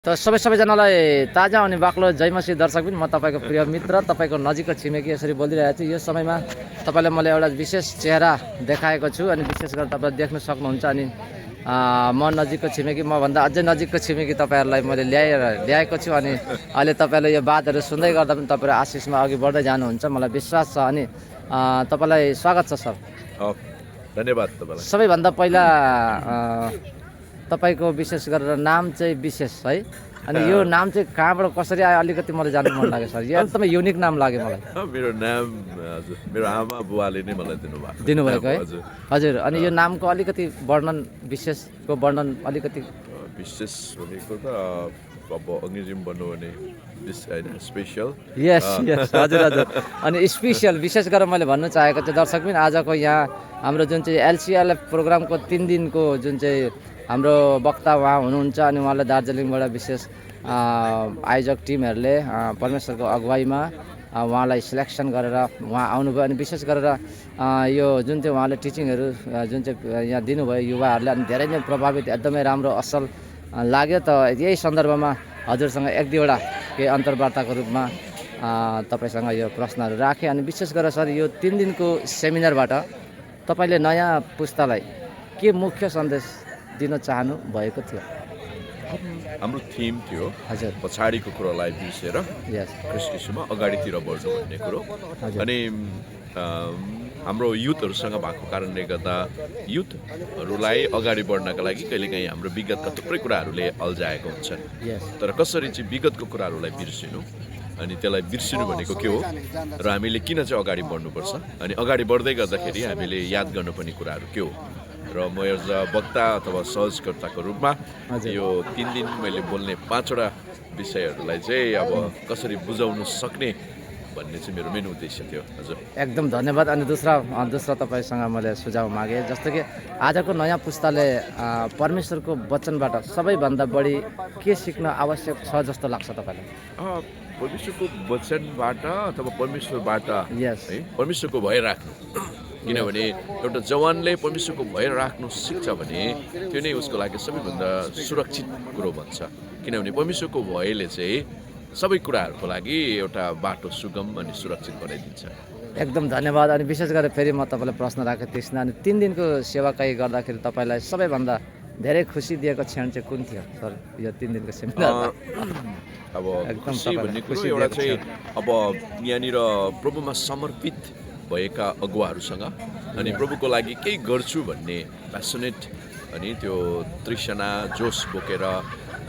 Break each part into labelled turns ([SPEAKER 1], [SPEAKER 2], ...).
[SPEAKER 1] त सबैजनालाई ताजा अनि बाक्लो जयमसी दर्शक पनि म तपाईँको प्रिय मित्र तपाईँको नजिकको छिमेकी यसरी बोलिरहेको छु। यो समयमा तपाईँलाई मैले एउटा विशेष चेहरा देखाएको छु अनि विशेष गरेर तपाईँले देख्न सक्नुहुन्छ। अनि म नजिकको छिमेकी मभन्दा अझै नजिकको छिमेकी तपाईँहरूलाई मैले ल्याएको छु। अनि अहिले तपाईँले यो बातहरू सुन्दै गर्दा पनि तपाईँहरू आशिषमा अघि बढ्दै जानुहुन्छ, मलाई विश्वास छ। अनि तपाईँलाई स्वागत छ सर।
[SPEAKER 2] धन्यवाद तपाईँलाई।
[SPEAKER 1] सबैभन्दा पहिला तपाईँको विशेष गरेर नाम चाहिँ विशेष है, अनि यो नाम चाहिँ कहाँबाट कसरी आयो अलिकति मलाई जान्नु मन लाग्यो सर। यो एकदमै युनिक नाम लाग्यो मलाई।
[SPEAKER 2] मेरो नाम हजुर मेरो आमा बुवाले नै मलाई
[SPEAKER 1] दिनुभएको है हजुर। अनि यो नामको अलिकति वर्णन, विशेषको वर्णन अलिकति।
[SPEAKER 2] विशेष भनेको त अब अङ्ग्रेजीमा भन्नु भने स्पेसल।
[SPEAKER 1] यस यस हजुर हजुर। अनि स्पेसल विशेष गरेर मैले भन्न चाहेको चाहिँ दर्शक पनि आजको यहाँ हाम्रो जुन चाहिँ एलसिएलएफ प्रोग्रामको 3 दिनको जुन चाहिँ हाम्रो वक्ता उहाँ हुनुहुन्छ अनि उहाँलाई दार्जिलिङबाट विशेष आयोजक टिमहरूले परमेश्वरको अगुवाईमा उहाँलाई सिलेक्सन गरेर उहाँ आउनुभयो। अनि विशेष गरेर यो जुन चाहिँ उहाँले टिचिङहरू जुन चाहिँ यहाँ दिनुभयो युवाहरूलाई, अनि धेरै नै प्रभावित, एकदमै राम्रो असल लाग्यो। त यही सन्दर्भमा हजुरसँग एक दुईवटा केही अन्तर्वार्ताको रूपमा तपाईँसँग यो प्रश्नहरू राखेँ। अनि विशेष गरेर सर यो 3 दिनको सेमिनारबाट तपाईँले नयाँ पुस्तालाई के मुख्य सन्देश दिन चाहनु भएको थियो?
[SPEAKER 2] हाम्रो थिम थियो
[SPEAKER 1] हजुर
[SPEAKER 2] पछाडिको कुरालाई बिर्सेर
[SPEAKER 1] यस
[SPEAKER 2] ख्रिस्टमा अगाडितिर बढ्नु भन्ने कुरो। अनि हाम्रो युथहरूसँग भएको कारणले गर्दा युथहरूलाई अगाडि बढ्नका लागि कहिलेकाहीँ हाम्रो विगतका थुप्रै कुराहरूले अल्झाएको हुन्छन्। तर कसरी चाहिँ विगतको कुराहरूलाई बिर्सिनु अनि त्यसलाई बिर्सिनु भनेको के हो र हामीले किन चाहिँ अगाडि बढ्नुपर्छ, अनि अगाडि बढ्दै गर्दाखेरि हामीले याद गर्नुपर्ने कुराहरू के हो। र म एज अ वक्ता अथवा सहजकर्ताको रूपमा यो 3 दिन मैले बोल्ने 5वटा विषयहरूलाई चाहिँ अब कसरी बुझाउन सक्ने भन्ने चाहिँ मेरो मेन उद्देश्य थियो। हजुर
[SPEAKER 1] एकदम धन्यवाद। अनि दोस्रो तपाईँसँग मैले सुझाव मागेँ, जस्तो कि आजको नयाँ पुस्ताले परमेश्वरको वचनबाट सबैभन्दा बढी के सिक्न आवश्यक छ जस्तो लाग्छ तपाईँलाई?
[SPEAKER 2] परमेश्वरको वचनबाट अथवा परमेश्वरबाट
[SPEAKER 1] यस
[SPEAKER 2] है परमेश्वरको भय राख्नु। किनभने एउटा जवानले परमेश्वरको भय राख्नु सिक्छ भने त्यो नै उसको लागि सबैभन्दा सुरक्षित कुरो बन्छ। किनभने परमेश्वरको भयले चाहिँ सबै कुराहरूको लागि एउटा बाटो सुगम अनि सुरक्षित बनाइदिन्छ।
[SPEAKER 1] एकदम धन्यवाद। अनि विशेष गरेर फेरि म तपाईँलाई प्रश्न राखेँ त्यसमा, अनि 3 दिनको सेवाकाई गर्दाखेरि तपाईँलाई सबैभन्दा धेरै खुसी दिएको क्षण चाहिँ कुन थियो सर यो 3 दिनको सेमिनारमा?
[SPEAKER 2] अब खुसी भन्ने कुरो एउटा चाहिँ अब यहाँनिर प्रभुमा समर्पित भएका अगुवाहरूसँग अनि प्रभुको लागि केही गर्छु भन्ने प्यासनेट अनि त्यो तृष्णा जोस बोकेर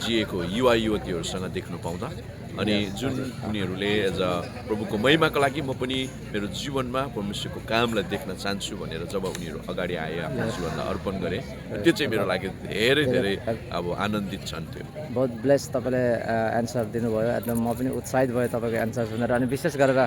[SPEAKER 2] जिएको युवा युवतीहरूसँग देख्नु पाउँदा, अनि जुन उनीहरूले एज अ प्रभुको महिमाको लागि म पनि मेरो जीवनमा परमेश्वरको कामलाई देख्न चाहन्छु भनेर जब उनीहरू अगाडि आए आफ्नो जीवनलाई अर्पण गरे, त्यो चाहिँ मेरो लागि धेरै धेरै अब आनन्दित छन्। त्यो
[SPEAKER 1] बहुत ब्लेस तपाईँले एन्सर दिनुभयो, एकदम म पनि उत्साहित भएँ तपाईँको एन्सर सुनेर। अनि विशेष गरेर